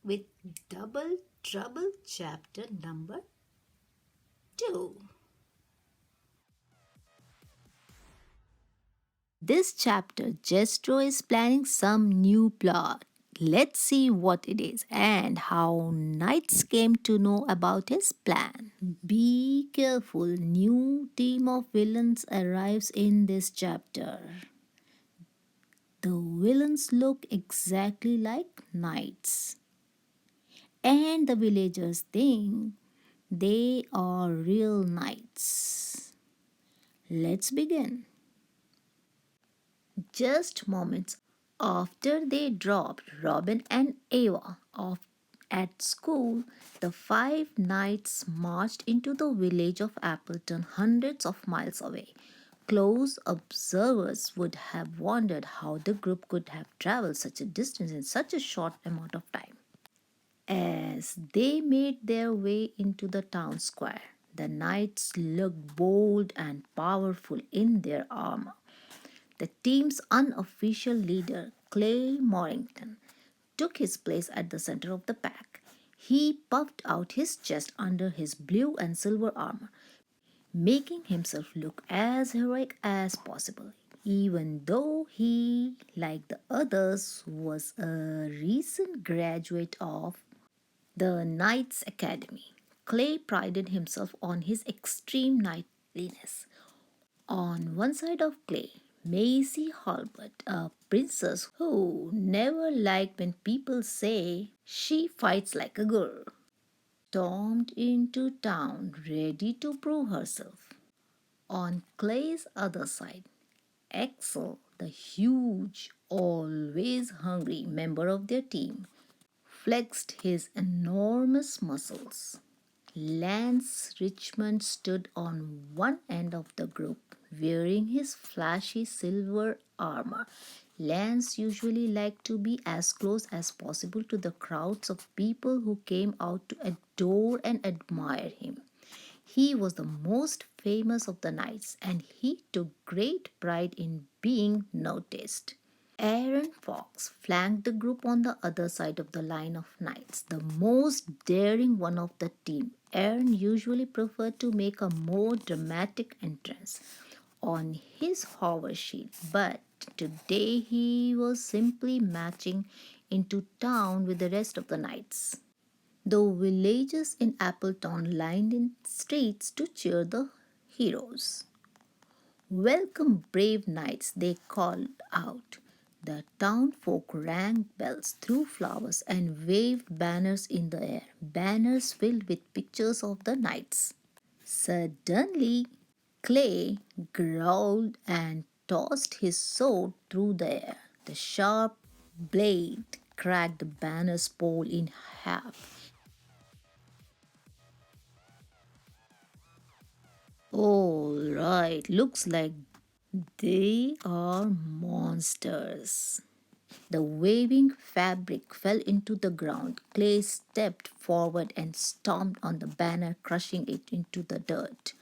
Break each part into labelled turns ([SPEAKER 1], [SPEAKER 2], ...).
[SPEAKER 1] with Double Trouble chapter number 2. This chapter, Jestro is planning some new plot. Let's see what it is and how knights came to know about his plan. Be careful, new team of villains arrives in this chapter. The villains look exactly like knights. And the villagers think they are real knights. Let's begin. Just moments after they dropped Robin and Ava off at school, the five knights marched into the village of Appleton, hundreds of miles away. Close observers would have wondered how the group could have traveled such a distance in such a short amount of time. As they made their way into the town square, the knights looked bold and powerful in their armor. The team's unofficial leader, Clay Morrington, took his place at the center of the pack. He puffed out his chest under his blue and silver armor, making himself look as heroic as possible, even though he, like the others, was a recent graduate of the Knights Academy. Clay prided himself on his extreme knightliness. On one side of Clay, Maisie Halbert, a princess who never liked when people say she fights like a girl, stormed into town ready to prove herself. On Clay's other side, Axel, the huge, always hungry member of their team, flexed his enormous muscles. Lance Richmond stood on one end of the group, wearing his flashy silver armor. Lance usually liked to be as close as possible to the crowds of people who came out to adore and admire him. He was the most famous of the knights, and he took great pride in being noticed. Aaron Fox flanked the group on the other side of the line of knights, the most daring one of the team. Aaron usually preferred to make a more dramatic entrance on his hover shield, but today he was simply marching into town with the rest of the knights. The villagers in Appleton lined in streets to cheer the heroes. Welcome, brave knights, they called out. The town folk rang bells, threw flowers, and waved banners in the air, banners filled with pictures of the knights. Suddenly, Clay growled and tossed his sword through the air. The sharp blade cracked the banner's pole in half. All right, looks like they are monsters. The waving fabric fell into the ground. Clay stepped forward and stomped on the banner, crushing it into the dirt.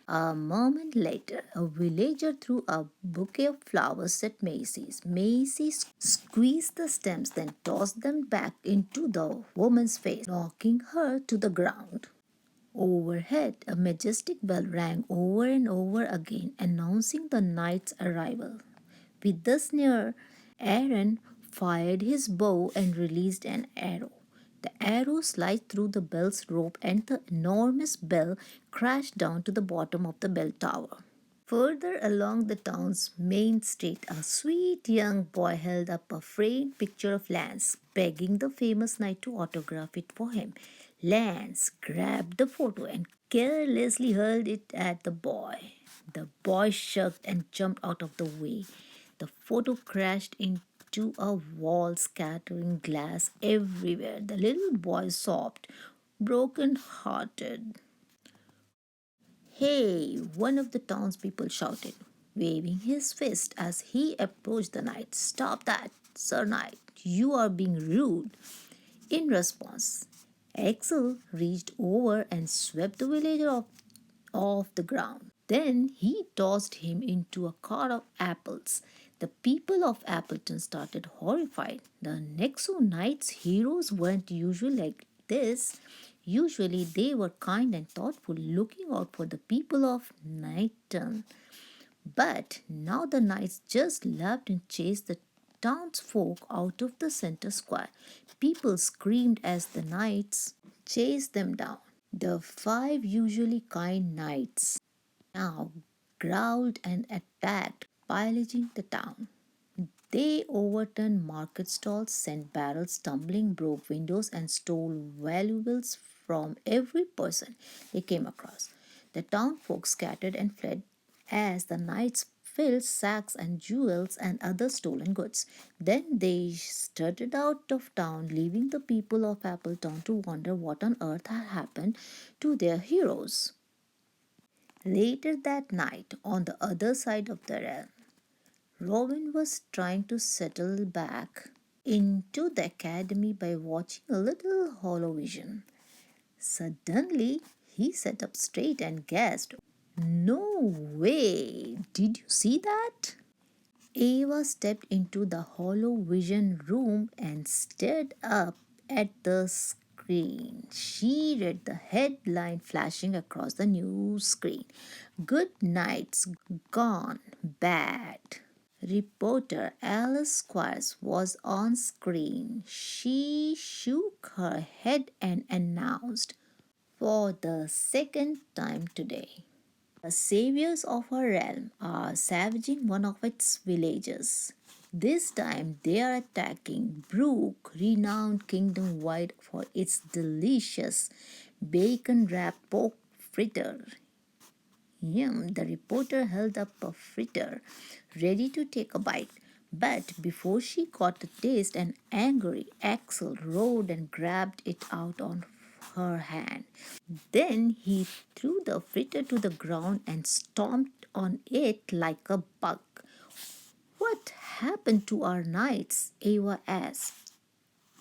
[SPEAKER 1] A moment later, a villager threw a bouquet of flowers at Macy's. Macy squeezed the stems, then tossed them back into the woman's face, knocking her to the ground. Overhead, a majestic bell rang over and over again, announcing the knight's arrival. With the snare, Aaron fired his bow and released an arrow. The arrow sliced through the bell's rope and the enormous bell crashed down to the bottom of the bell tower. Further along the town's main street, a sweet young boy held up a framed picture of Lance, begging the famous knight to autograph it for him. Lance grabbed the photo and carelessly hurled it at the boy. The boy shrugged and jumped out of the way. The photo crashed into a wall, scattering glass everywhere. The little boy sobbed, broken hearted. Hey, one of the townspeople shouted, waving his fist as he approached the knight. Stop that, Sir Knight, you are being rude. In response, Axel reached over and swept the villager off the ground. Then he tossed him into a cart of apples. The people of Appleton started horrified. The Nexo Knights heroes weren't usually like this. Usually they were kind and thoughtful, looking out for the people of Knighton. But now the knights just laughed and chased the townsfolk out of the center square. People screamed as the knights chased them down. The five usually kind knights now growled and attacked, pillaging the town. They overturned market stalls, sent barrels tumbling, broke windows, and stole valuables from every person they came across. The townfolk scattered and fled as the knights filled sacks and jewels and other stolen goods. Then they started out of town, leaving the people of Appletown to wonder what on earth had happened to their heroes. Later that night, on the other side of the realm, Robin was trying to settle back into the academy by watching a little holovision. Suddenly, he sat up straight and gasped, "No way! Did you see that?" Ava stepped into the holovision room and stared up at the screen. She read the headline flashing across the news screen. "Good night's gone bad." Reporter Alice Squires was on screen. She shook her head and announced, "For the second time today, the saviors of our realm are savaging one of its villages. This time they are attacking Brook, renowned kingdom wide for its delicious bacon wrapped pork fritter." Yum, the reporter held up a fritter, ready to take a bite. But before she got a taste, an angry Axel roared and grabbed it out on her hand. Then he threw the fritter to the ground and stomped on it like a bug. "What happened to our knights?" Ava asked,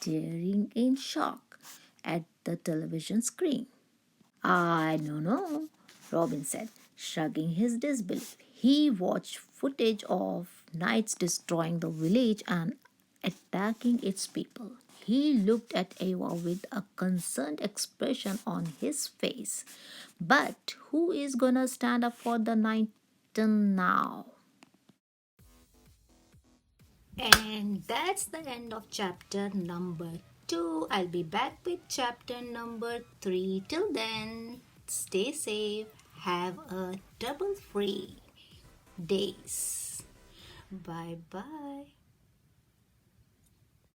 [SPEAKER 1] staring in shock at the television screen. "I don't know," Robin said, shrugging his disbelief. He watched footage of knights destroying the village and attacking its people. He looked at Ava with a concerned expression on his face. "But who is gonna stand up for the Knighton now?" And that's the end of chapter number 2. I'll be back with chapter number 3. Till then, stay safe, have a trouble free days. Bye bye.